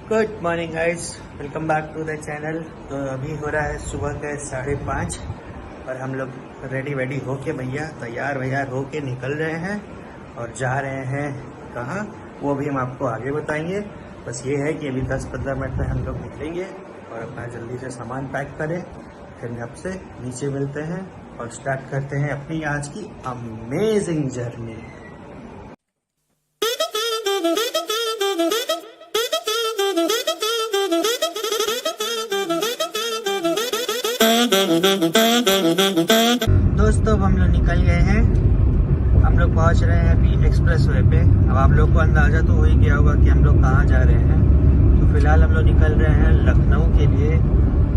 Good morning guys, welcome back to the channel. तो अभी हो रहा है सुबह के 5:30 और हम लोग रेडी होके भैया तैयार होके निकल रहे हैं और जा रहे हैं कहाँ, वो भी हम आपको आगे बताएंगे। बस ये है कि अभी 10-15 मिनट में हम लोग निकलेंगे और अपना जल्दी से सामान पैक करें, फिर आपसे नीचे मिलते हैं और स्टार्ट करते हैं अपनी आज की अमेजिंग जर्नी। दोस्तों हम लोग निकल गए हैं, हम लोग पहुंच रहे हैं अभी एक्सप्रेस वे पे। अब आप लोग को अंदाजा तो हो ही गया होगा कि हम लोग कहाँ जा रहे हैं। तो फिलहाल हम लोग निकल रहे हैं लखनऊ के लिए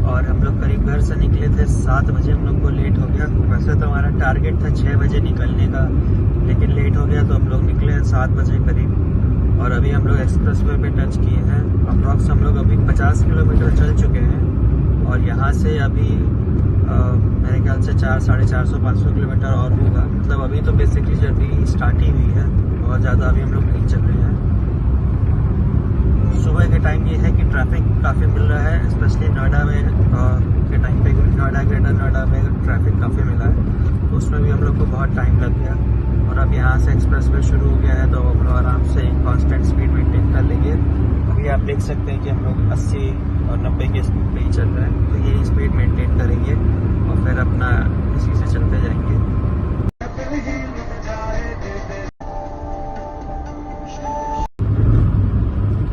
और हम लोग करीब घर से निकले थे 7 बजे। हम लोग को लेट हो गया, वैसे तो हमारा टारगेट था 6 बजे निकलने का, लेकिन लेट हो गया तो हम लोग निकले 7 बजे करीब। और अभी हम लोग एक्सप्रेस वे पे टच किए हैं। अप्रॉक्स हम लोग अभी 50 किलोमीटर चल चुके हैं और यहाँ से अभी मेरे ख्याल से 400-450 किलोमीटर और होगा। मतलब अभी तो बेसिकली जर्नी स्टार्ट ही हुई है, बहुत ज़्यादा अभी हम लोग नहीं चल रहे हैं। सुबह के टाइम ये है कि ट्रैफिक काफ़ी मिल रहा है, स्पेशली नोएडा में के टाइम पे, नोएडा ग्रेटर नोएडा में ट्रैफिक काफ़ी मिला है, तो उसमें भी हम लोग को बहुत टाइम लग गया। और अब यहाँ से एक्सप्रेस वे शुरू हो गया है तो हम लोग आराम से कॉन्स्टेंट स्पीड मेंटेन कर लेंगे। अभी आप देख सकते हैं कि हम लोग 80 और 90 के स्पीड पे ही चल रहे हैं, तो यही स्पीड मेंटेन करेंगे और फिर अपना इसी से चलते जाएंगे।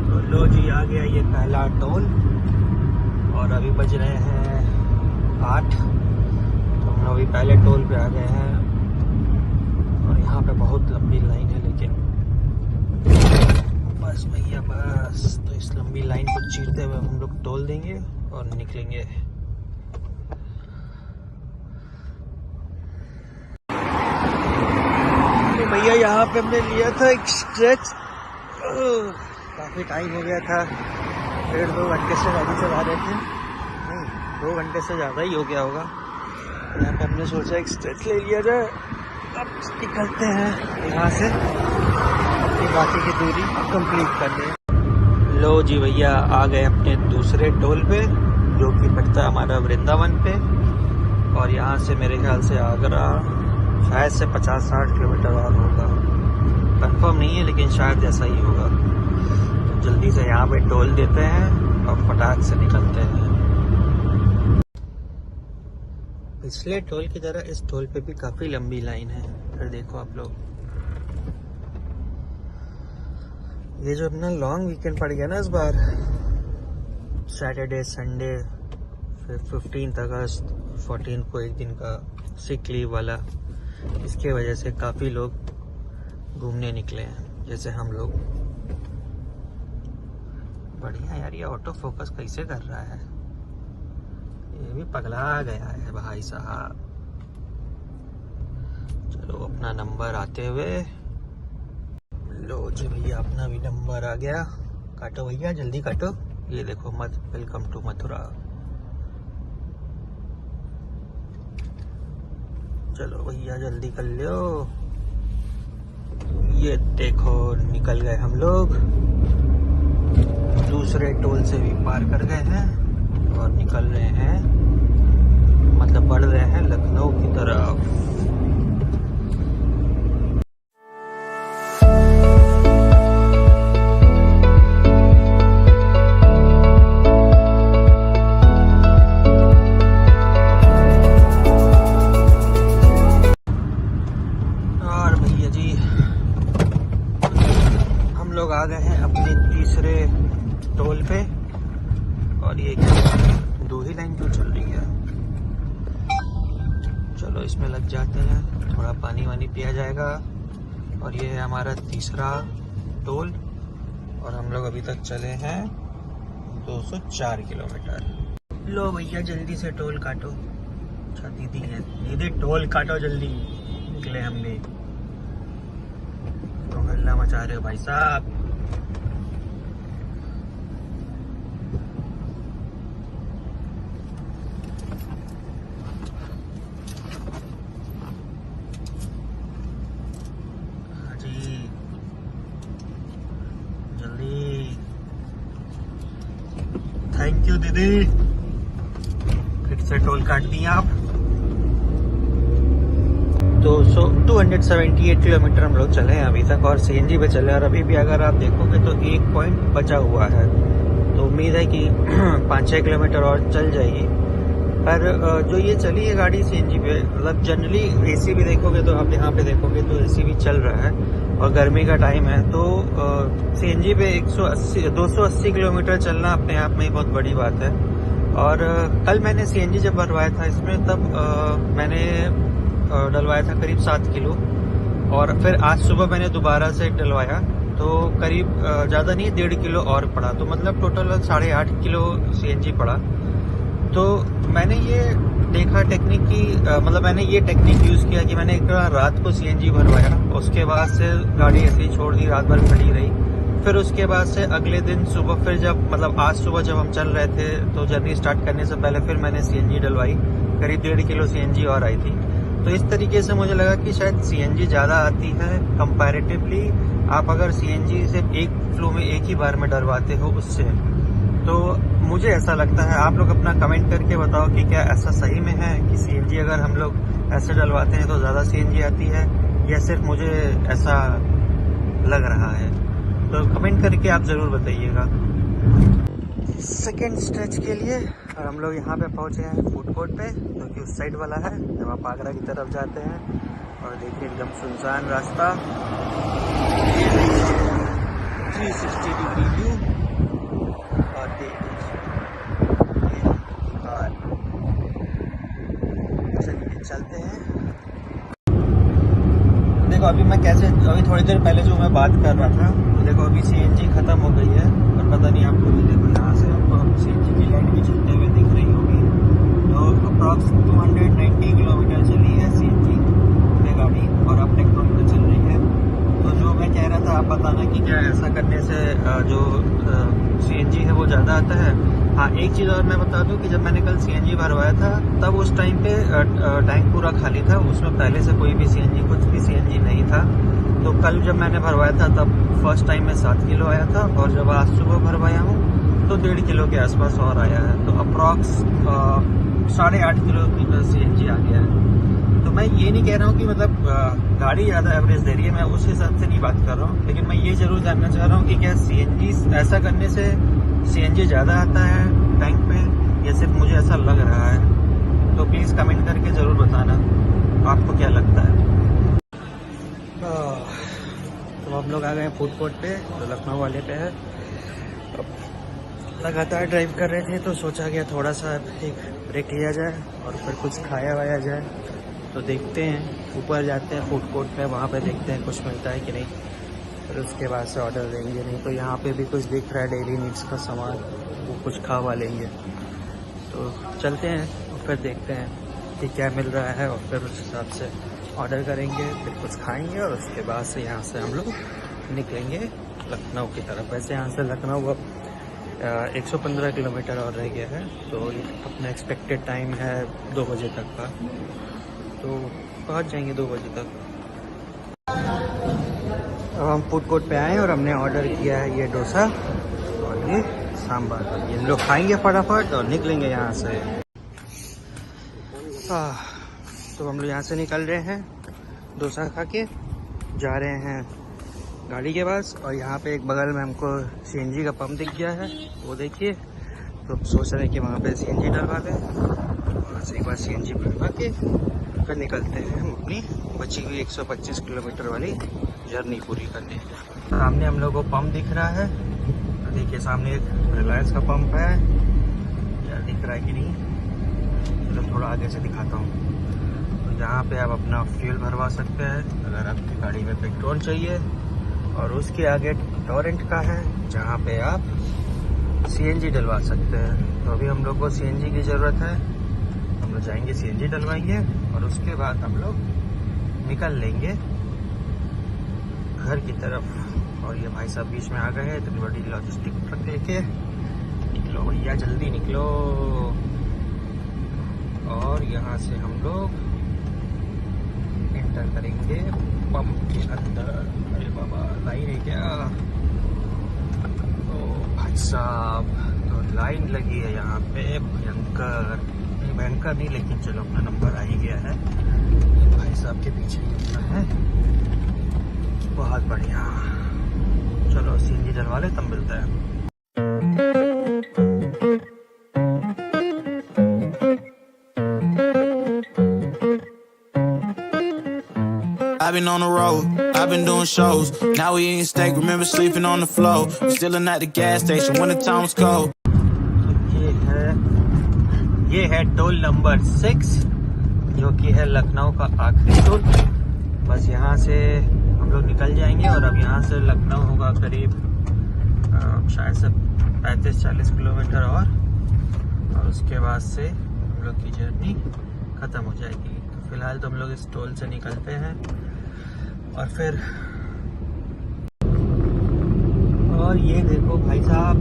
तो लो जी, आ गया ये पहला टोल और अभी बज रहे हैं 8। तो हम लोग अभी पहले टोल पे आ गए हैं और यहाँ पे बहुत लंबी लाइन है, लेकिन बस भैया बस। तो इस लंबी लाइन को चीरते हुए हम लोग टोल देंगे और निकलेंगे। तो भैया यहाँ पे हमने लिया था एक स्ट्रेच, काफ़ी टाइम हो गया था, 1.5-2 घंटे से गाड़ी चला रहे थे, नहीं 2 घंटे से ज़्यादा ही हो गया होगा। यहाँ पे हमने सोचा एक स्ट्रेच ले लिया जाए। अब निकलते हैं यहाँ से अपनी बाकी की दूरी कंप्लीट करने। लो जी भैया, आ गए अपने दूसरे टोल पे जो कि पड़ता है हमारा वृंदावन पे। और यहाँ से मेरे ख्याल से आगरा शायद से 50-60 किलोमीटर और होगा, कंफर्म नहीं है लेकिन शायद ऐसा ही होगा। तो जल्दी से यहाँ पे टोल देते हैं और फटाक से निकलते हैं। पिछले टोल की तरह इस टोल पे भी काफ़ी लंबी लाइन है। फिर देखो आप लोग, ये जो अपना लॉन्ग वीकेंड पड़ गया ना इस बार, सैटरडे संडे, फिर 15 अगस्त, 14 को एक दिन का सिक लीव वाला, इसके वजह से काफ़ी लोग घूमने निकले हैं, जैसे हम लोग। बढ़िया यार, ये ऑटो फोकस कैसे कर रहा है, ये भी पगला गया है भाई साहब। चलो अपना नंबर आते हुए, लो जी भैया अपना भी नंबर आ गया। काटो भैया, जल्दी काटो। ये देखो, वेलकम टू मथुरा। चलो भैया जल्दी कर लो। ये देखो निकल गए हम लोग, दूसरे टोल से भी पार कर गए हैं और निकल रहे हैं, मतलब बढ़ रहे हैं लखनऊ की तरफ। और भैया जी हम लोग आ गए हैं अपने तीसरे टोल पे और ये दो ही लाइन क्यों चल रही है। चलो इसमें लग जाते हैं, थोड़ा पानी वानी पिया जाएगा। और ये है हमारा तीसरा टोल और हम लोग अभी तक चले हैं 204 किलोमीटर। लो भैया जल्दी से टोल काटो। अच्छा दीदी है, दीदी टोल काटो जल्दी, निकले हम भी। तो हल्ला मचा रहे हो भाई साहब। थैंक यू दीदी, फिर से टोल काट दिया आप। तो 278 किलोमीटर हम लोग चले हैं अभी तक और सीएनजी पे चले, और अभी भी अगर आप देखोगे तो 1 पॉइंट बचा हुआ है, तो उम्मीद है कि 5-6 किलोमीटर और चल जाएगी। पर जो ये चली है गाड़ी सीएनजी पे, मतलब जनरली एसी भी देखोगे तो आप यहाँ पे देखोगे तो एसी भी चल रहा है और गर्मी का टाइम है, तो सीएनजी पे 280 किलोमीटर चलना अपने आप में ही बहुत बड़ी बात है। और कल मैंने सीएनजी जब भरवाया था इसमें, तब मैंने डलवाया था करीब 7 किलो, और फिर आज सुबह मैंने दोबारा से डलवाया तो करीब ज़्यादा नहीं 1.5 किलो और पड़ा, तो मतलब टोटल 8.5 किलो सीएनजी पड़ा। तो मैंने ये देखा टेक्निक की, मतलब मैंने ये टेक्निक यूज़ किया कि मैंने एक रात को सीएनजी भरवाया, उसके बाद से गाड़ी ऐसे ही छोड़ दी, रात भर खड़ी रही। फिर उसके बाद से अगले दिन सुबह, फिर जब मतलब आज सुबह जब हम चल रहे थे तो जर्नी स्टार्ट करने से पहले फिर मैंने सीएनजी डलवाई, करीब 1.5 किलो सीएनजी और आई थी। तो इस तरीके से मुझे लगा कि शायद सीएनजी ज़्यादा आती है कंपैरेटिवली, आप अगर सीएनजी सिर्फ एक फ्लो में एक ही बार में डलवाते हो उससे। तो मुझे ऐसा लगता है, आप लोग अपना कमेंट करके बताओ कि क्या ऐसा सही में है कि सीएनजी अगर हम लोग ऐसे डलवाते हैं तो ज़्यादा सीएनजी आती है, या सिर्फ मुझे ऐसा लग रहा है। तो कमेंट करके आप ज़रूर बताइएगा। सेकेंड स्ट्रेच के लिए और हम लोग यहाँ पे पहुँचे हैं फूड कोर्ट पे, जो कि उस साइड वाला है जब आप आगरा की तरफ जाते हैं। और देखिए एकदम सुनसान रास्ता, 360 डिग्री व्यू, और चलिए चलते हैं। देखो अभी मैं कैसे, अभी थोड़ी देर पहले जो मैं बात कर रहा था, तो देखो अभी सीएनजी खत्म हो गई है, और पता नहीं आपको भी देखो यहाँ से आपको सीएनजी की लाइट भी चलते हुए दिख रही होगी। तो अप्रॉक्स 290 किलोमीटर चली है सीएनजी पे गाड़ी, और अब पेट्रोल पे चल रही है। तो जो मैं कह रहा था, आप बताना कि क्या ऐसा करने से जो सीएनजी है वो ज़्यादा आता है। हाँ, एक चीज़ और मैं बता दूं कि जब मैंने कल सीएनजी भरवाया था तब उस टाइम पे टैंक पूरा खाली था, उसमें पहले से कोई भी सीएनजी, कुछ भी सीएनजी नहीं था। तो कल जब मैंने भरवाया था तब फर्स्ट टाइम में 7 किलो आया था, और जब आज सुबह भरवाया हूँ तो 1.5 किलो के आसपास और आया है। तो अप्रॉक्स 8.5 किलो की सीएनजी आ गया है। तो मैं ये नहीं कह रहा हूँ कि मतलब गाड़ी ज़्यादा एवरेज दे रही है, मैं उस हिसाब से नहीं बात कर रहा हूँ, लेकिन मैं ये ज़रूर जानना चाह रहा हूँ कि क्या सीएनजी ऐसा करने से सीएनजी ज़्यादा आता है टैंक में, या सिर्फ मुझे ऐसा लग रहा है। तो प्लीज़ कमेंट करके ज़रूर बताना आपको क्या लगता है। तो हम लोग आ गए फूड कोर्ट पे, जो लखनऊ वाले पे है। लगातार ड्राइव कर रहे थे तो सोचा गया थोड़ा सा एक ब्रेक लिया जाए और फिर कुछ खाया वाया जाए। तो देखते हैं, ऊपर जाते हैं फूड कोर्ट पे, वहाँ पे देखते हैं कुछ मिलता है कि नहीं, फिर उसके बाद से ऑर्डर देंगे। नहीं तो यहाँ पे भी कुछ दिख रहा है डेली नीड्स का सामान, वो कुछ खावा लेंगे। तो चलते हैं और फिर देखते हैं कि क्या मिल रहा है, और फिर उस हिसाब से ऑर्डर करेंगे, फिर कुछ खाएंगे, और उसके बाद से यहाँ से हम लोग निकलेंगे लखनऊ की तरफ। वैसे यहाँ से लखनऊ अब 115 किलोमीटर और रह गया है, तो अपना एक्सपेक्टेड टाइम है 2 बजे तक का, तो पहुँच जाएंगे 2 बजे तक। अब हम फूड कोर्ट पे आए और हमने ऑर्डर किया है ये डोसा और ये सांभर। ये लोग खाएंगे फटाफट और निकलेंगे यहाँ से। तो हम लोग यहाँ से निकल रहे हैं, डोसा खा के जा रहे हैं गाड़ी के पास। और यहाँ पे एक बगल में हमको सीएनजी का पंप दिख गया है, वो देखिए। तो सोच रहे हैं कि वहाँ पे सीएनजी डलवा लें, और एक बार सीएनजी भरवा के फिर निकलते हैं हम अपनी बची हुई 125 किलोमीटर वाली जर्नी पूरी करने। सामने हम लोग को पंप दिख रहा है, देखिए सामने एक रिलायंस का पंप है, यार दिख रहा है कि नहीं, तो थोड़ा आगे से दिखाता हूँ। तो यहाँ पे आप अपना फ्यूल भरवा सकते हैं अगर आपकी गाड़ी में पेट्रोल चाहिए, और उसके आगे टोरेंट का है जहाँ पे आप सीएनजी डलवा सकते हैं। तो अभी हम लोग को सीएनजी की ज़रूरत है, हम लोग जाएंगे सीएनजी डलवाएंगे, और उसके बाद हम लोग निकल लेंगे घर की तरफ। और ये भाई साहब बीच में आ गए हैं, इतनी बड़ी लॉजिस्टिक ट्रक लेके। निकलो भैया जल्दी निकलो। और यहाँ से हम लोग एंटर करेंगे पंप के अंदर। अरे बाबा लाइन है क्या? तो भाई साहब, तो लाइन लगी है यहाँ पे भयंकर, भयंकर नहीं लेकिन चलो अपना नंबर आ ही गया है। भाई साहब के पीछे ही अपना है। बहुत बढ़िया, चलो सीएनजी डलवा ले तब मिलता है। I've been on the road, I've been doing shows. Now we eating steak, remember sleeping on the floor. We chilling at the gas station when the time was cold. ये है टोल नंबर 6 जो कि है लखनऊ का आखिरी toll. बस यहाँ से हम लोग निकल जाएंगे और अब यहाँ से लखनऊ होगा करीब शायद से 35-40 किलोमीटर और उसके बाद से हम लोग की जर्नी ख़त्म हो जाएगी। तो फिलहाल तो हम लोग इस टोल से निकलते हैं और फिर, और ये देखो भाई साहब,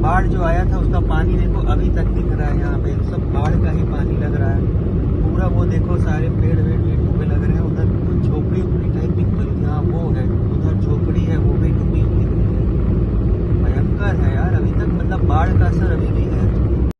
बाढ़ जो आया था उसका पानी देखो अभी तक दिख रहा है यहाँ पे।